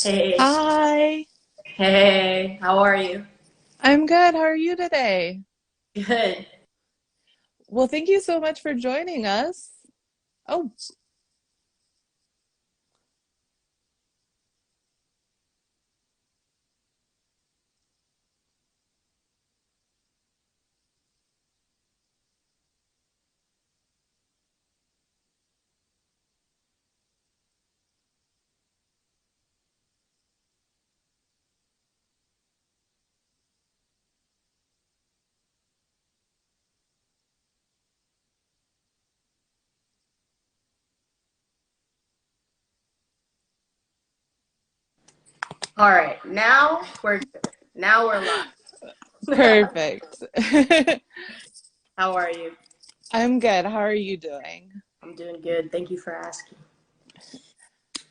Hey, Hi, hey, how are you? I'm good. How are you today? Good. Well, thank you so much for joining us. Oh, All right, now we're good. Now we're live. perfect. How are you? I'm good. How are you doing? I'm doing good. Thank you for asking.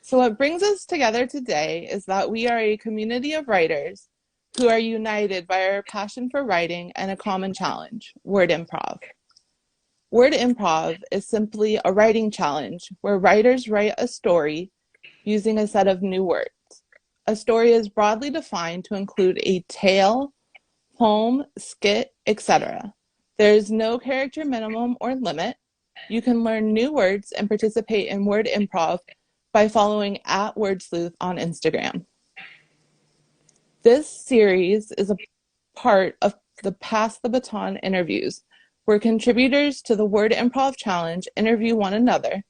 So, what brings us together today is that we are a community of writers who are united by our passion for writing and a common challenge, word improv. Word improv is simply a writing challenge where writers write a story using a set of new words. A story is broadly defined to include a tale, poem, skit, etc. There is no character minimum or limit. You can learn new words and participate in word improv by following at Word Sleuth on Instagram. This series is a part of the Pass-the-Baton interviews, where contributors to the Word Improv Challenge interview one another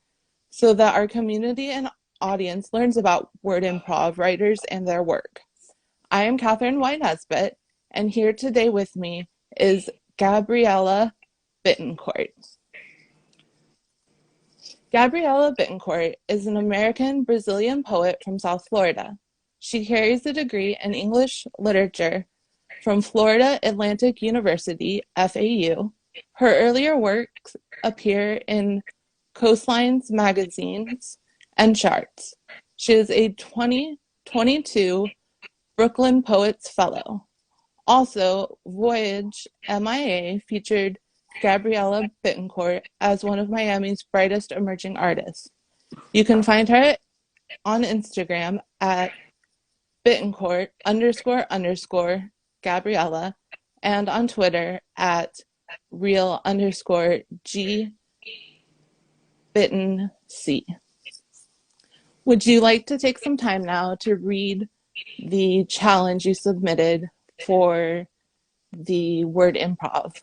so that our community and audience learns about word improv writers and their work. I am Catherine White Nesbitt, and here today with me is Gabriella Bittencourt. Gabriella Bittencourt is an American Brazilian poet from South Florida. She carries a degree in English literature from Florida Atlantic University, FAU. Her earlier works appear in Coastlines magazines and charts. She is a 2022 Brooklyn Poets Fellow. Also, Voyage MIA featured Gabriella Bittencourt as one of Miami's brightest emerging artists. You can find her on Instagram at Bittencourt __ Gabriella and on Twitter at real _ G Bitten C. Would you like to take some time now to read the challenge you submitted for the word improv?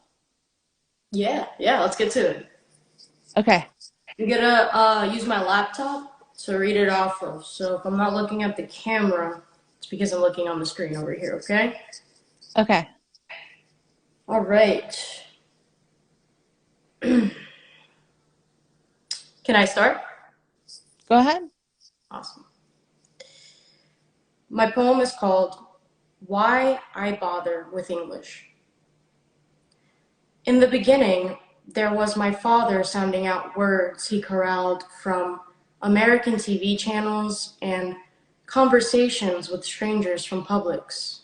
Yeah, let's get to it. Okay, I'm gonna use my laptop to read it off of. So if I'm not looking at the camera, it's because I'm looking on the screen over here, okay? okay, All right. Can I start? go ahead. Awesome. My poem is called Why I Bother with English. In the beginning, there was my father sounding out words he corralled from American TV channels and conversations with strangers from Publix.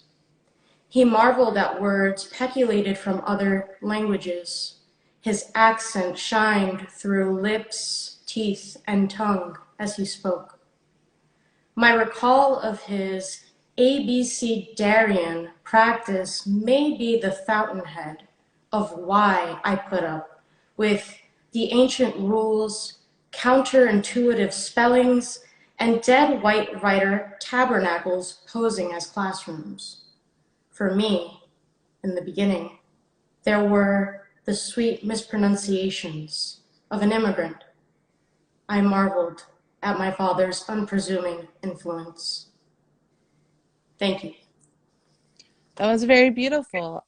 He marveled at words peculated from other languages. His accent shined through lips, teeth, and tongue as he spoke. My recall of his ABC Darien practice may be the fountainhead of why I put up with the ancient rules, counterintuitive spellings, and dead white writer tabernacles posing as classrooms. For me, in the beginning, there were the sweet mispronunciations of an immigrant. I marveled at my father's unpresuming influence. Thank you. That was very beautiful.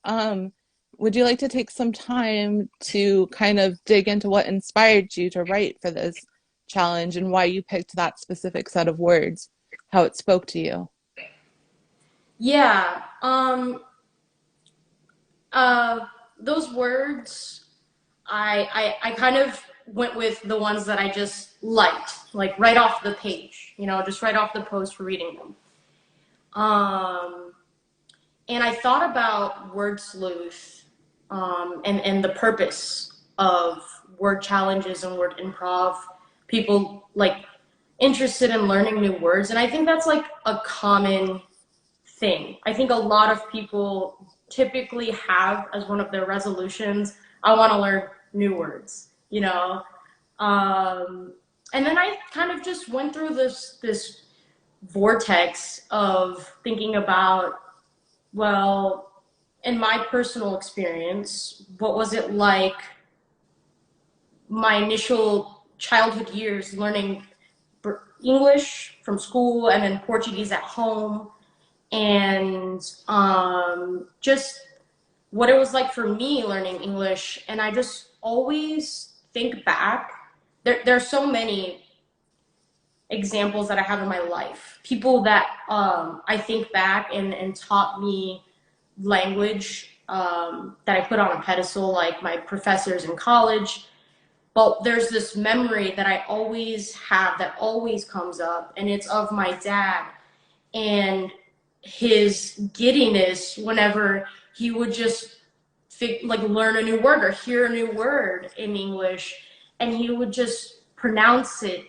Would you like to take some time to kind of dig into what inspired you to write for this challenge and why you picked that specific set of words, how it spoke to you? Yeah, uh, those words, I kind of went with the ones that I just liked, like right off the page, just right off the post for reading them. Um, and I thought about word sleuth, and the purpose of word challenges and word improv. People like interested in learning new words. And I think that's like a common thing. I think a lot of people typically have as one of their resolutions, I want to learn new words, you know? Um, and then I kind of just went through this vortex of thinking about, well, in my personal experience, what was it like my initial childhood years learning English from school and then Portuguese at home, and just what it was like for me learning English. And I just always think back. There are so many examples that I have in my life. People that I think back and taught me language, that I put on a pedestal, like my professors in college. But there's this memory that I always have that always comes up, and it's of my dad and his giddiness whenever he would just like learn a new word or hear a new word in English, and he would just pronounce it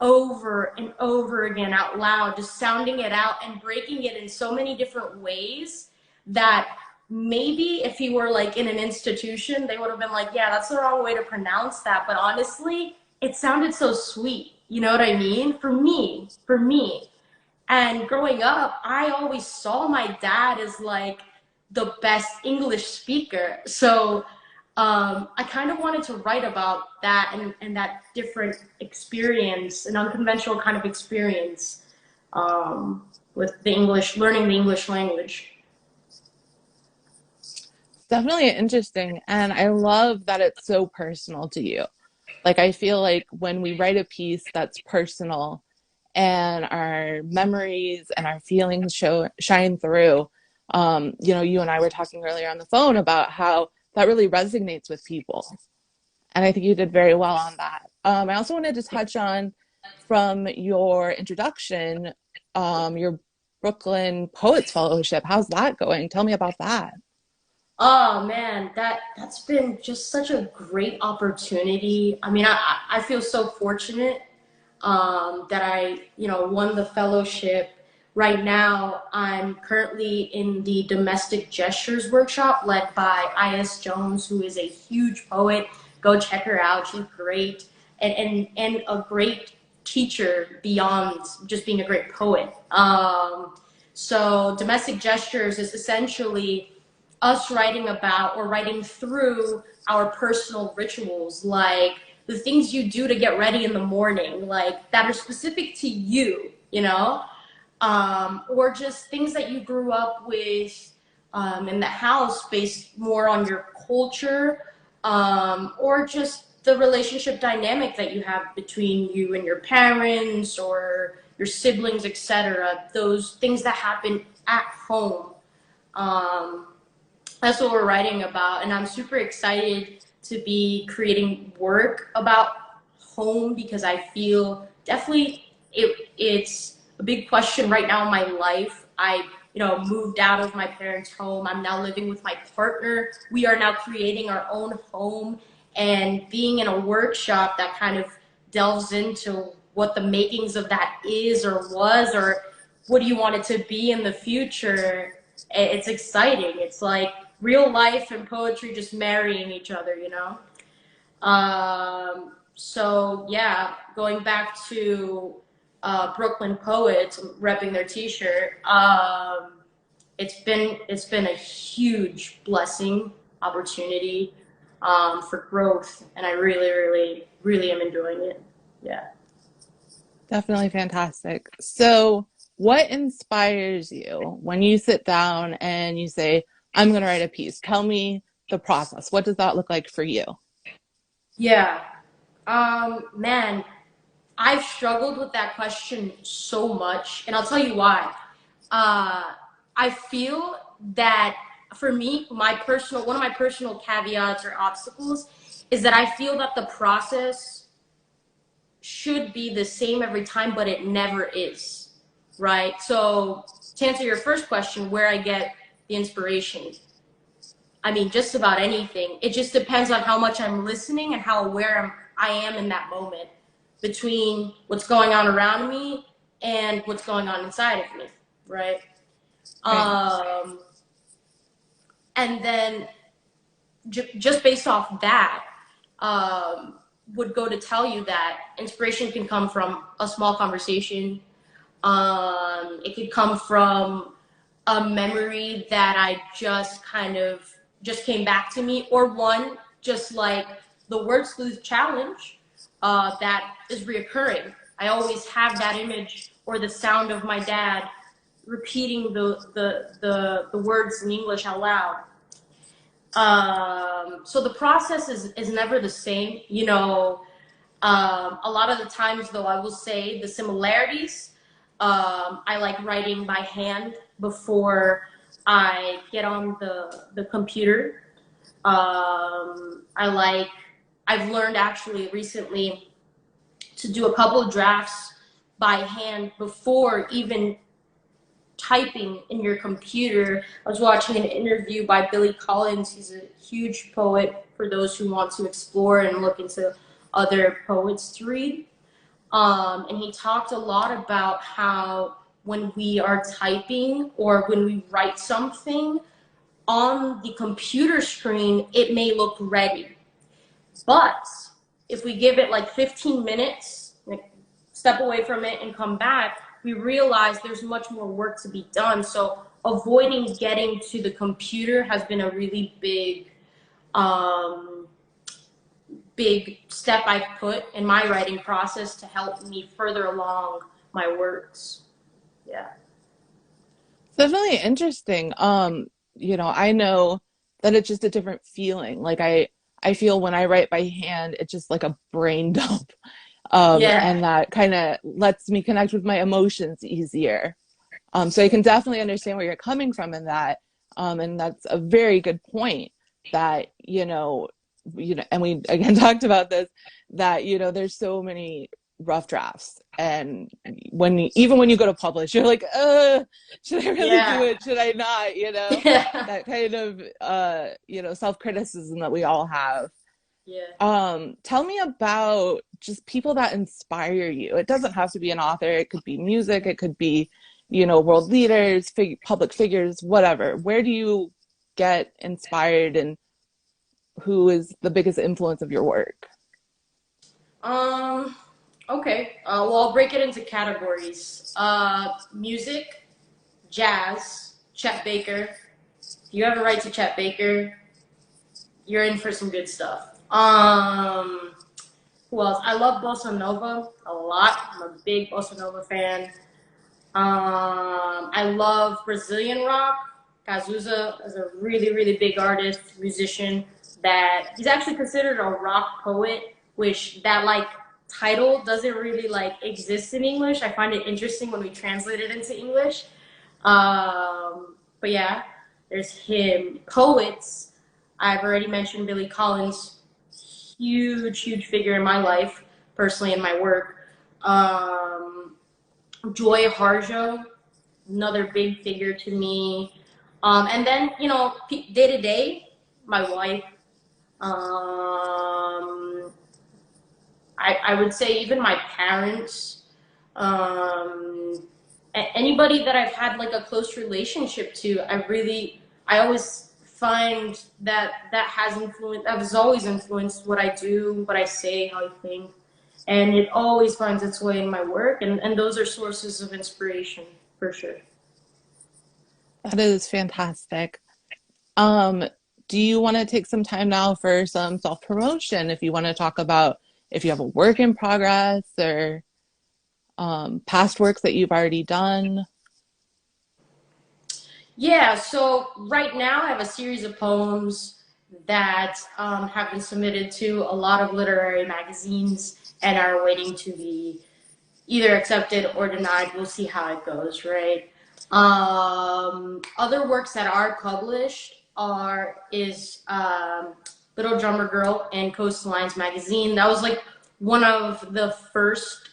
over and over again out loud, just sounding it out and breaking it in so many different ways that maybe if he were like in an institution, they would have been like, yeah, that's the wrong way to pronounce that. But honestly, it sounded so sweet. You know what I mean? For me. And growing up, I always saw my dad as like the best English speaker. So I kind of wanted to write about that, and that different experience, an unconventional kind of experience, with the English, learning the English language. Definitely interesting. And I love that it's so personal to you. Like, I feel like when we write a piece that's personal and our memories and our feelings shine through, you and I were talking earlier on the phone about how that really resonates with people. And I think you did very well on that. I also wanted to touch on from your introduction, your Brooklyn Poets Fellowship. How's that going? Tell me about that. Oh man, that's been just such a great opportunity. I mean, I feel so fortunate, that I, won the fellowship. Right now, I'm currently in the domestic gestures workshop led by I.S. Jones, who is a huge poet. Go check her out. She's great, and a great teacher beyond just being a great poet. So domestic gestures is essentially us writing about or writing through our personal rituals, like the things you do to get ready in the morning, like that are specific to you, or just things that you grew up with, in the house based more on your culture, or just the relationship dynamic that you have between you and your parents or your siblings, etc. Those things that happen at home. Um, that's what we're writing about, and I'm super excited to be creating work about home, because I feel definitely it's a big question right now in my life. I moved out of my parents' home. I'm now living with my partner. We are now creating our own home, and being in a workshop that kind of delves into what the makings of that is or was, or what do you want it to be in the future. It's exciting. It's like real life and poetry just marrying each other. So yeah, going back to Brooklyn Poets repping their T-shirt. It's been a huge blessing, opportunity, for growth, and I really, really, really am enjoying it. Yeah. Definitely fantastic. So, what inspires you when you sit down and you say, I'm going to write a piece? Tell me the process. What does that look like for you? Yeah. Man, I've struggled with that question so much, and I'll tell you why. Uh, I feel that for me, one of my personal caveats or obstacles is that I feel that the process should be the same every time, but it never is, right? So to answer your first question, where I get the inspiration, I mean, just about anything. It just depends on how much I'm listening and how aware I am in that moment. between what's going on around me and what's going on inside of me, right? Right. Um, and then just based off that, um, would go to tell you that inspiration can come from a small conversation. It could come from a memory that I just kind of just came back to me, or one just like the word sleuth challenge that is reoccurring. I always have that image or the sound of my dad repeating the words in English out loud. So the process is never the same. A lot of the times, though, I will say the similarities. I like writing by hand before I get on the computer. I've learned actually recently to do a couple of drafts by hand before even typing in your computer. I was watching an interview by Billy Collins. He's a huge poet for those who want to explore and look into other poets to read. And he talked a lot about how when we are typing or when we write something on the computer screen, it may look ready. But if we give it like 15 minutes, like step away from it and come back, we realize there's much more work to be done. So avoiding getting to the computer has been a really um, big step I've put in my writing process to help me further along my works. Yeah. It's definitely interesting. I know that it's just a different feeling. Like I feel when I write by hand, it's just like a brain dump. Yeah. And that kind of lets me connect with my emotions easier. So I can definitely understand where you're coming from in that. And that's a very good point that, and we again talked about this, that, there's so many rough drafts. And even when you go to publish, you're like, should I really do Yeah. it? Should I not? Yeah. That kind of, self-criticism that we all have. Yeah. Tell me about just people that inspire you. It doesn't have to be an author. It could be music. It could be, world leaders, public figures, whatever. Where do you get inspired and who is the biggest influence of your work? Um, okay. Well, I'll break it into categories. Music, jazz, Chet Baker. If you ever write to Chet Baker, you're in for some good stuff. Who else? I love bossa nova a lot. I'm a big bossa nova fan. I love Brazilian rock. Cazuza is a really, really big artist, musician. That he's actually considered a rock poet, which that like title doesn't really like exist in English. I find it interesting when we translate it into English. But yeah, there's him. Poets, I've already mentioned Billy Collins, huge, huge figure in my life, personally in my work. Um, Joy Harjo, another big figure to me. And then, day to day, my wife. Um, I would say even my parents. Anybody that I've had like a close relationship to, I always find that has always influenced what I do, what I say, how I think. And it always finds its way in my work. And those are sources of inspiration for sure. That is fantastic. Um, do you want to take some time now for some self-promotion if you want to talk about if you have a work in progress or past works that you've already done? Yeah, so right now I have a series of poems that have been submitted to a lot of literary magazines and are waiting to be either accepted or denied. We'll see how it goes, right? Other works that are published is Little Drummer Girl and Coastlines magazine. That was like one of the first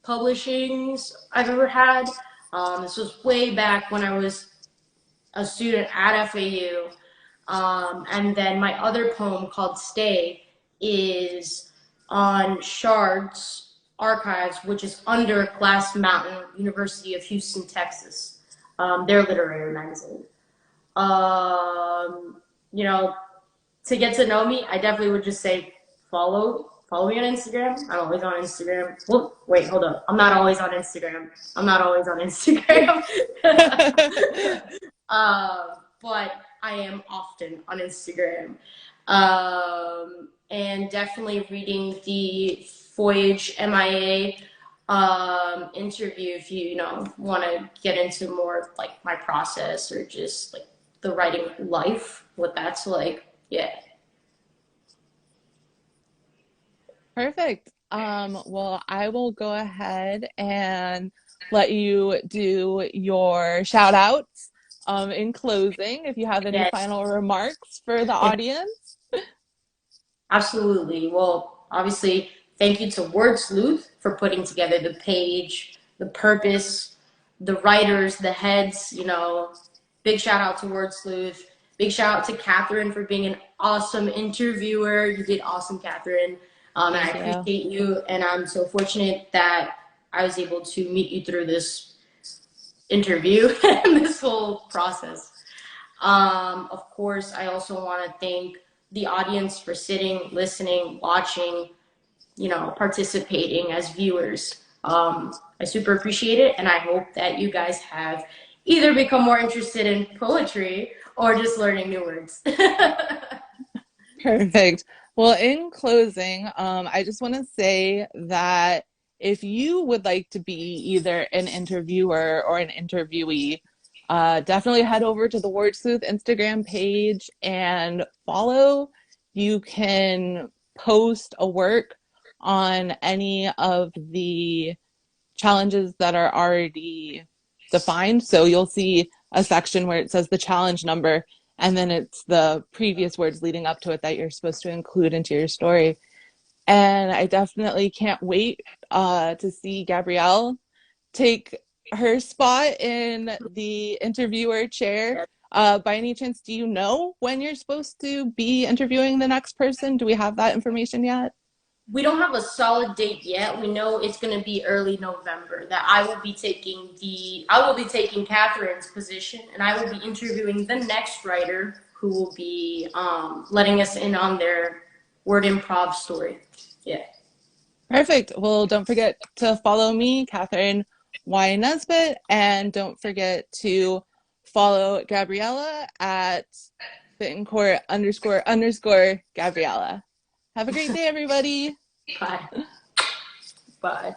publishings I've ever had. This was way back when I was a student at FAU. And then my other poem called Stay is on Shards. Archives, which is under Glass Mountain, University of Houston, Texas. Their literary magazine. You know, to get to know me, I definitely would just say follow me on Instagram. I'm always on Instagram. Well, wait, hold up. I'm not always on Instagram. I'm not always on Instagram. But I am often on Instagram. And definitely reading the Voyage MIA interview if you want to get into more like my process or just like the writing life, what that's like. Yeah. Perfect. Well, I will go ahead and let you do your shout outs in closing if you have any Yeah. final remarks for the Yeah. audience. Absolutely. Well, obviously, thank you to Word Sleuth for putting together the page, the purpose, the writers, the heads. Big shout out to Word Sleuth. Big shout out to Catherine for being an awesome interviewer. You did awesome, Catherine. And I Thank you. appreciate you. And I'm so fortunate that I was able to meet you through this interview and this whole process. Of course, I also want to thank the audience for sitting, listening, watching, participating as viewers. I super appreciate it, and I hope that you guys have either become more interested in poetry or just learning new words. Perfect. Well, in closing, I just want to say that if you would like to be either an interviewer or an interviewee, definitely head over to the Word Sleuth Instagram page and follow. You can post a work on any of the challenges that are already defined. So you'll see a section where it says the challenge number, and then it's the previous words leading up to it that you're supposed to include into your story. And I definitely can't wait to see Gabrielle take her spot in the interviewer chair. By any chance, do you know when you're supposed to be interviewing the next person? Do we have that information yet? We don't have a solid date yet. We know it's going to be early November. That I will be taking Catherine's position, and I will be interviewing the next writer who will be letting us in on their word improv story. Yeah. Perfect. Well, don't forget to follow me, Catherine Y. Nesbitt, and don't forget to follow Gabriella at Bittencourt __ Gabriella. Have a great day, everybody. Bye. Bye.